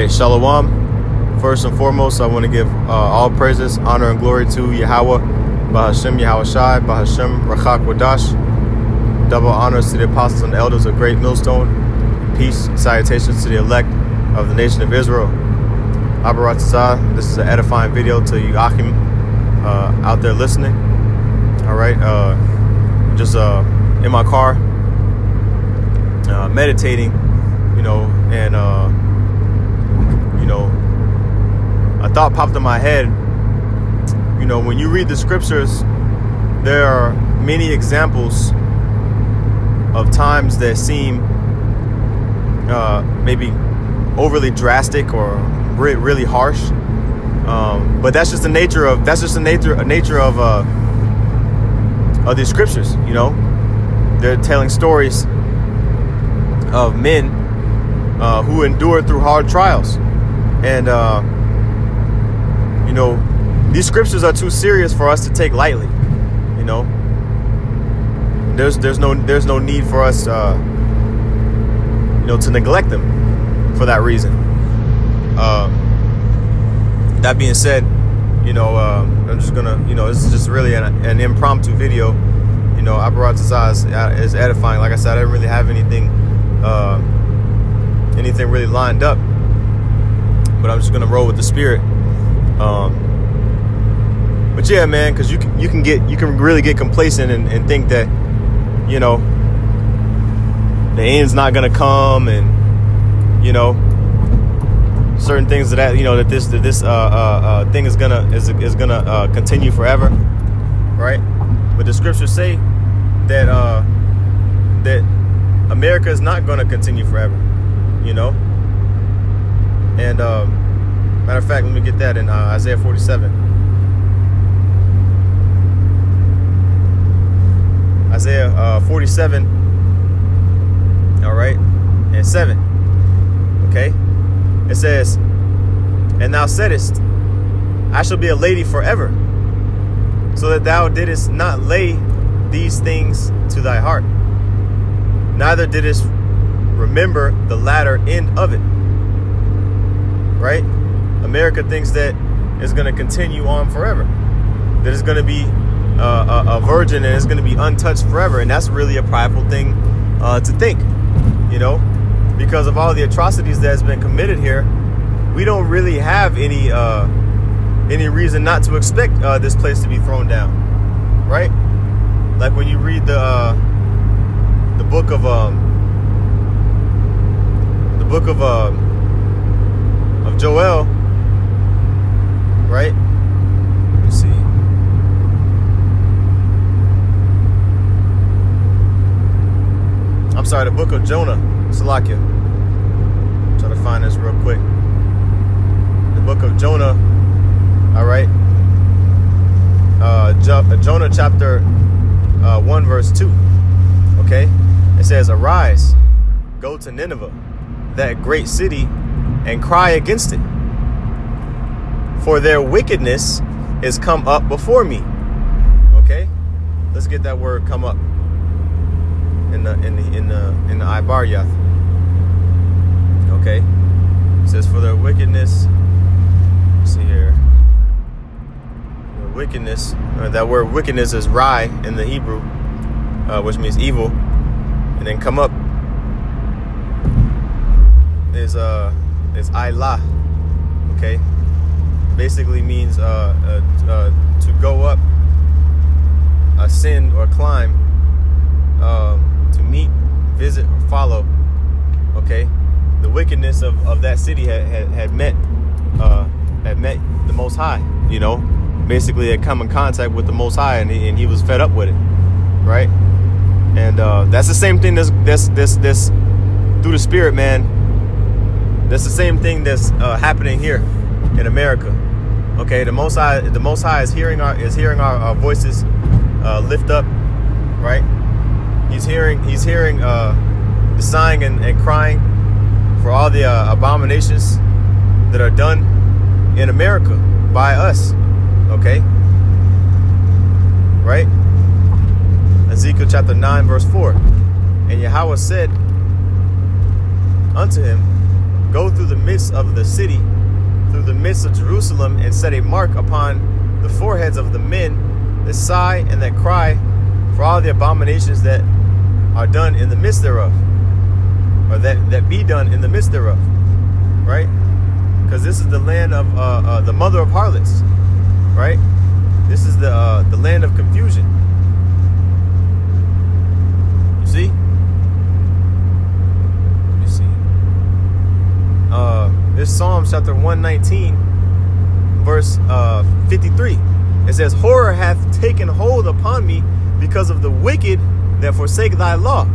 right, Shalom. First and foremost, I want to give all praises, honor, and glory to Yahweh, Bahashem Yahweh Shai, Bahashem Rachak Wadash. Double honors to the apostles and elders of Great Millstone. Peace and salutations to the elect of the nation of Israel. Abaratazah, this is an edifying video to you Achim out there listening. All right, just in my car, meditating, and a thought popped in my head. When you read the scriptures, there are many examples of times that seem maybe overly drastic or really harsh, but that's just the nature of these scriptures. They're telling stories of men who endured through hard trials, and these scriptures are too serious for us to take lightly. There's no need for us to neglect them for that reason. That being said, I'm just gonna, this is just really an impromptu video. Abaratazah is edifying. Like I said, I didn't really have anything really lined up, but I'm just gonna roll with the spirit. But yeah, man, because you can really get complacent and think that the end's not gonna come, and certain things that this thing is gonna continue forever, right? But the scriptures say that that America is not gonna continue forever, and matter of fact, let me get that in Isaiah 47. Isaiah 47, all right, and 7, okay? It says, "And thou saidest, I shall be a lady forever, so that thou didst not lay these things to thy heart, neither didst remember the latter end of it." Right? America thinks that it's going to continue on forever, that it's going to be a virgin and it's going to be untouched forever, and that's really a prideful thing to think, because of all the atrocities that's been committed here. We don't really have any reason not to expect this place to be thrown down, right? Like when you read the book of Joel, right? Let me see. I'm sorry, the book of Jonah, Salakia. Try to find this real quick. The book of Jonah, all right. Jonah chapter 1 verse 2. Okay, it says, "Arise, go to Nineveh, that great city, and cry against it, for their wickedness is come up before me." Okay, let's get that word "come up" in the Ibaryath. Okay, it says, "For their wickedness." Let's see here. The wickedness. That word "wickedness" is "rai" in the Hebrew, which means evil, and then "come up" is "ilah." Okay, basically means to go up, ascend, or climb, to meet, visit, or follow. Okay, the wickedness of that city had met the Most High. Basically had come in contact with the Most High, and he was fed up with it, right? And that's the same thing that's through the Spirit, man. That's the same thing that's happening here in America. Okay, the Most High is hearing our voices lift up, right? He's hearing the sighing and crying for all the abominations that are done in America by us. Okay, right? Ezekiel chapter 9 verse 4. "And Yahweh said unto him, go through the midst of the city, through the midst of Jerusalem, and set a mark upon the foreheads of the men that sigh and that cry for all the abominations that are done in the midst thereof, or that be done in the midst thereof, right? Because this is the land of the mother of harlots, right? This is the land of confusion. You see? You see? This Psalms chapter 119, verse 53. It says, "Horror hath taken hold upon me because of the wicked that forsake thy law.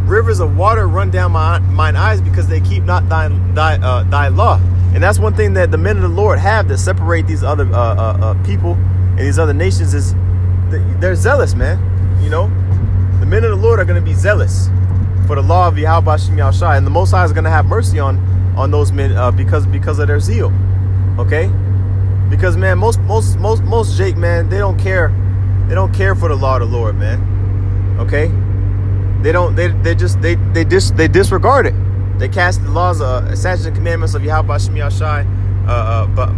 Rivers of water run down mine eyes because they keep not thy law." And that's one thing that the men of the Lord have that separate these other people and these other nations is they're zealous, man. You know, the men of the Lord are going to be zealous for the law of Yahweh Shem Yahushai, and the Most High is going to have mercy on those men because of their zeal. Okay, because man, most Jake, man, they don't care for the law of the Lord, man. Okay, they disregard it. They cast the laws, statutes and commandments of Yahweh Shem Yahushai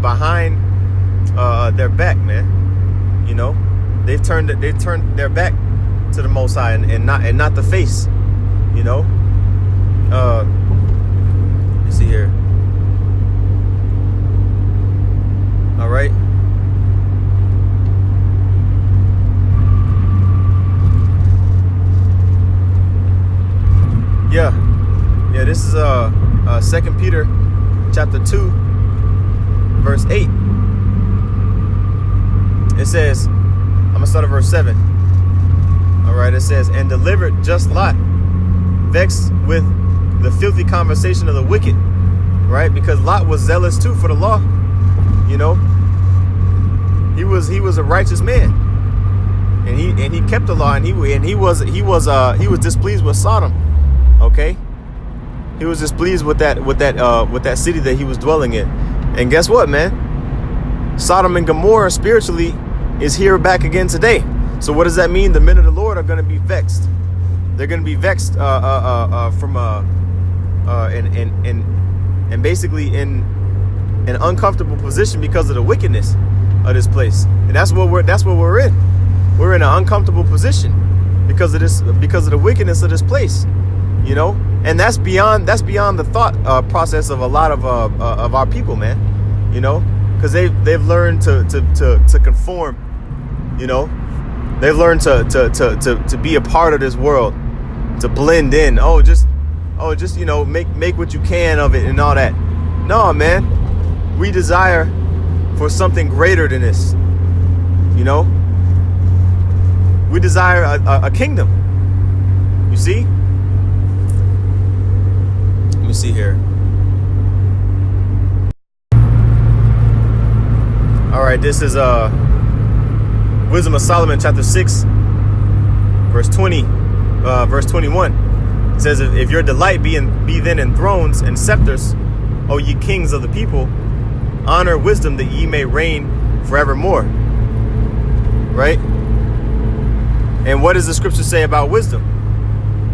behind their back, man. You know, they've turned their back to the Most High and not the face. You know, let's see here. All right. Yeah, this is 2 Peter chapter 2, verse 8. It says, I'm going to start at verse 7. All right, it says, "And delivered just Lot, vexed with the filthy conversation of the wicked." Right? Because Lot was zealous too for the law. You know, he was a righteous man, and he kept the law, and he was displeased with Sodom. Okay, he was displeased with that city that he was dwelling in. And guess what, man? Sodom and Gomorrah spiritually is here back again today. So what does that mean? The men of the Lord are going to be vexed. They're going to be vexed and basically in an uncomfortable position because of the wickedness of this place. And that's what we're in. We're in an uncomfortable position because of the wickedness of this place. You know, and that's beyond the thought process of a lot of our people, man. You know, because they've learned to conform. You know, they've learned to be a part of this world, to blend in. Just you know, make what you can of it and all that. No, man, we desire for something greater than this. You know, we desire a kingdom. You see. Let me see here. All right, this is Wisdom of Solomon chapter 6 verse 20 verse 21. It says, "If your delight be then in thrones and scepters, O ye kings of the people, honor wisdom that ye may reign forevermore." Right? And what does the scripture say about wisdom?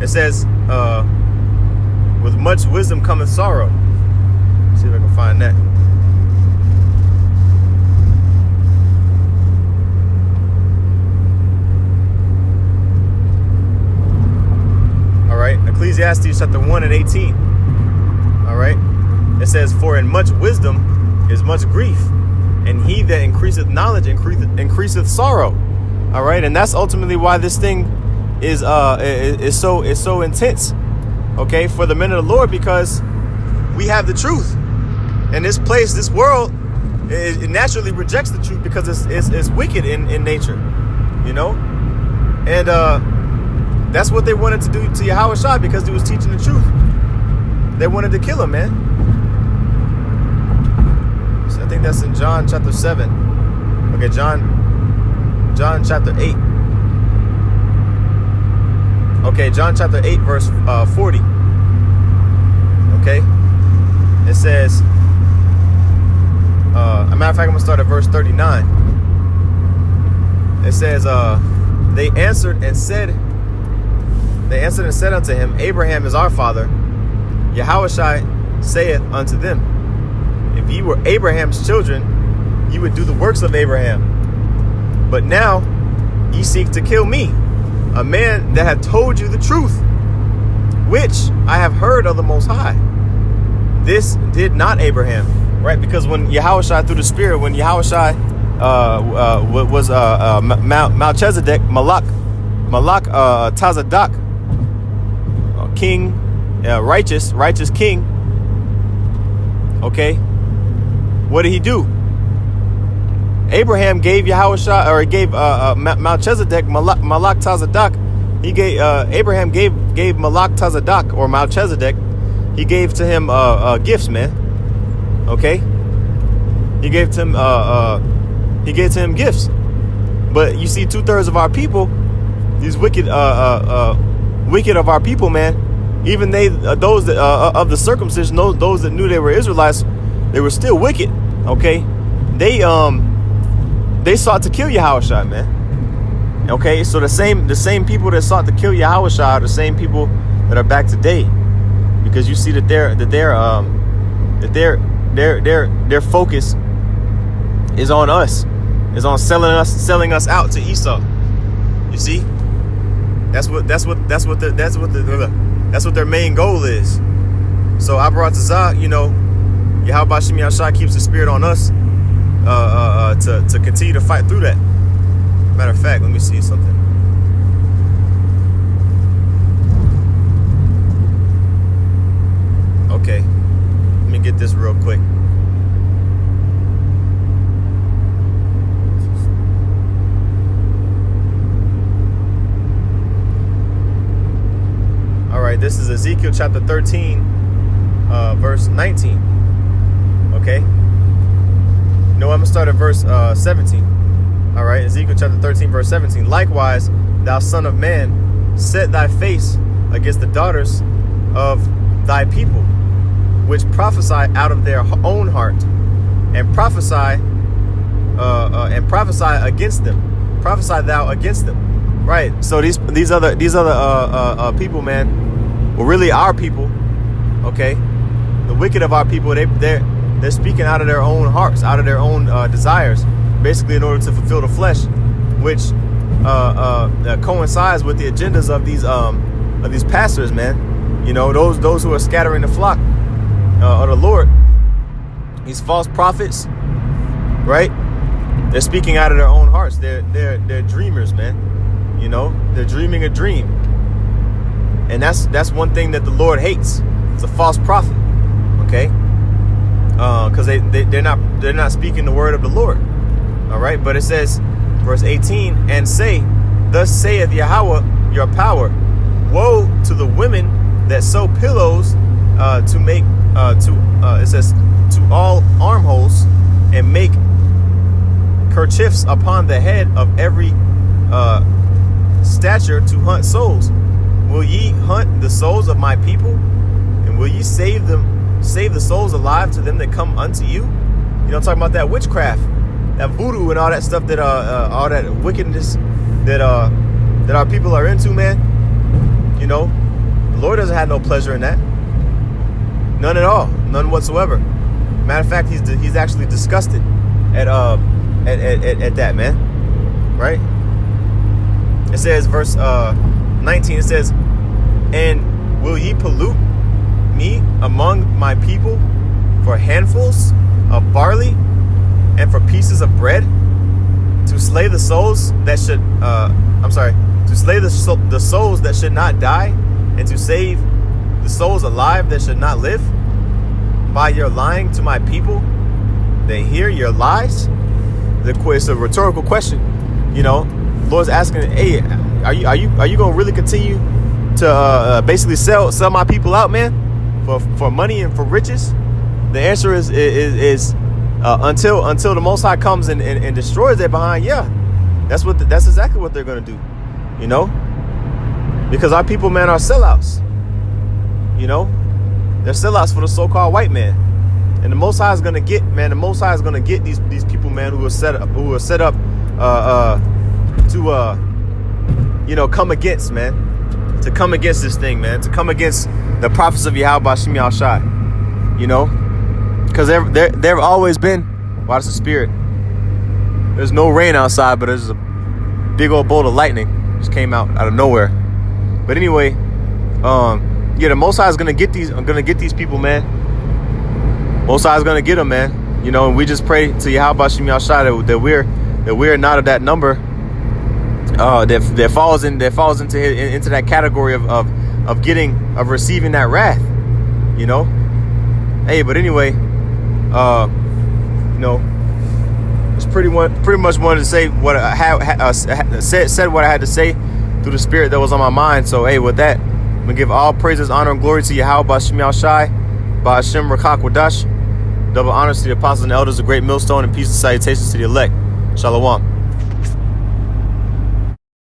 It says, "With much wisdom cometh sorrow." Let's see if I can find that. All right, Ecclesiastes chapter 1 and 18. All right, it says, "For in much wisdom is much grief, and he that increaseth knowledge increaseth sorrow." All right, and that's ultimately why this thing is so intense. Okay, for the men of the Lord, because we have the truth, and this place, this world, it naturally rejects the truth because it's wicked in nature, you know. And that's what they wanted to do to Yahweh Shai because he was teaching the truth. They wanted to kill him, man. So I think that's in John chapter 7. Okay, John chapter 8. Okay, John chapter 8, verse 40. Okay, it says, a matter of fact, I'm gonna start at verse 39. It says, they answered and said unto him, "Abraham is our father." Yahushai saith unto them, if ye were Abraham's children, ye would do the works of Abraham. But now ye seek to kill me, a man that hath told you the truth, which I have heard of the Most High. This did not Abraham, right? Because when Yahushua, through the Spirit, when Yahushua was Melchizedek, Malak Tazadak, king, righteous king. Okay, what did he do? Abraham gave Yahushua, or he gave Melchizedek, Malak Tazadak. He gave Abraham gave Malak Tazadak, or Melchizedek. He gave to him gifts, man. Okay, he gave to him gifts. But you see, 2/3 of our people, these wicked of our people, man. Even those that, of the circumcision, those that knew they were Israelites, they were still wicked. Okay, they sought to kill Yahushua, man. Okay, so the same people that sought to kill Yahushua are the same people that are back today, because you see that their focus is on us, is on selling us out to Esau. You see, that's what their main goal is. So Abarat Tazah, Yahweh Shem Yahshua keeps the spirit on us to continue to fight through that. Matter of fact, let me see something. Okay, let me get this real quick. All right, this is Ezekiel chapter 13, verse 19. Okay. No, I'm going to start at verse 17. All right, Ezekiel chapter 13, verse 17. Likewise, thou son of man, set thy face against the daughters of thy people, which prophesy out of their own heart, and prophesy against them. Prophesy thou against them. Right. So these other people, man, well, really our people. Okay, the wicked of our people, they're speaking out of their own hearts, out of their own desires, basically in order to fulfill the flesh, which coincides with the agendas of these pastors, man. Those who are scattering the flock of the Lord. These false prophets, right? They're speaking out of their own hearts. They're dreamers, man. They're dreaming a dream, and that's one thing that the Lord hates. It's a false prophet. Okay. Because they're not speaking the word of the Lord. All right, but it says, verse 18, and say, thus saith Yahweh your power, woe to the women that sew pillows to make it says to all armholes, and make kerchiefs upon the head of every stature to hunt souls. Will ye hunt the souls of my people, and will ye save the souls alive to them that come unto you? Talking about that witchcraft, that voodoo, and all that stuff, that all that wickedness that our people are into, man. The Lord doesn't have no pleasure in that. None at all, none whatsoever. Matter of fact, he's actually disgusted at that, man. Right? It says, verse 19. It says, and will ye pollute me among my people for handfuls of barley and for pieces of bread, to slay the souls that should to slay the souls that should not die, and to save the souls alive that should not live? By your lying to my people, they hear your lies. It's a rhetorical question. Lord's asking, hey, are you gonna really continue to basically sell my people out, man, for money and for riches? The answer is until the Most High comes and destroys their behind. Yeah, that's exactly what they're gonna do. Because our people, man, are sellouts. They're sellouts for the so-called white man, and the Most High is gonna get, man. The Most High is gonna get these people, man, who are set up to come against, man, to come against this thing, man, to come against the prophets of Yahweh Shem Yahshai. You know, because there always been. Watch the spirit. There's no rain outside, but there's a big old bolt of lightning just came out of nowhere. But anyway, the Most High is gonna get these people, man. Most High is gonna get them, man. You know, and we just pray to Yahweh Shem Yahshai that we're not of that number. That falls into that category of receiving that wrath. You know. Hey, but anyway, just pretty much wanted to say what I said what I had to say through the spirit that was on my mind. So hey, with that, I'm gonna give all praises, honor, and glory to Yahweh B'Shem Yahushai, B'Shem Rakak Wadash. Double honors to the apostles and elders, a great millstone, and peace and salutations to the elect. Shalom.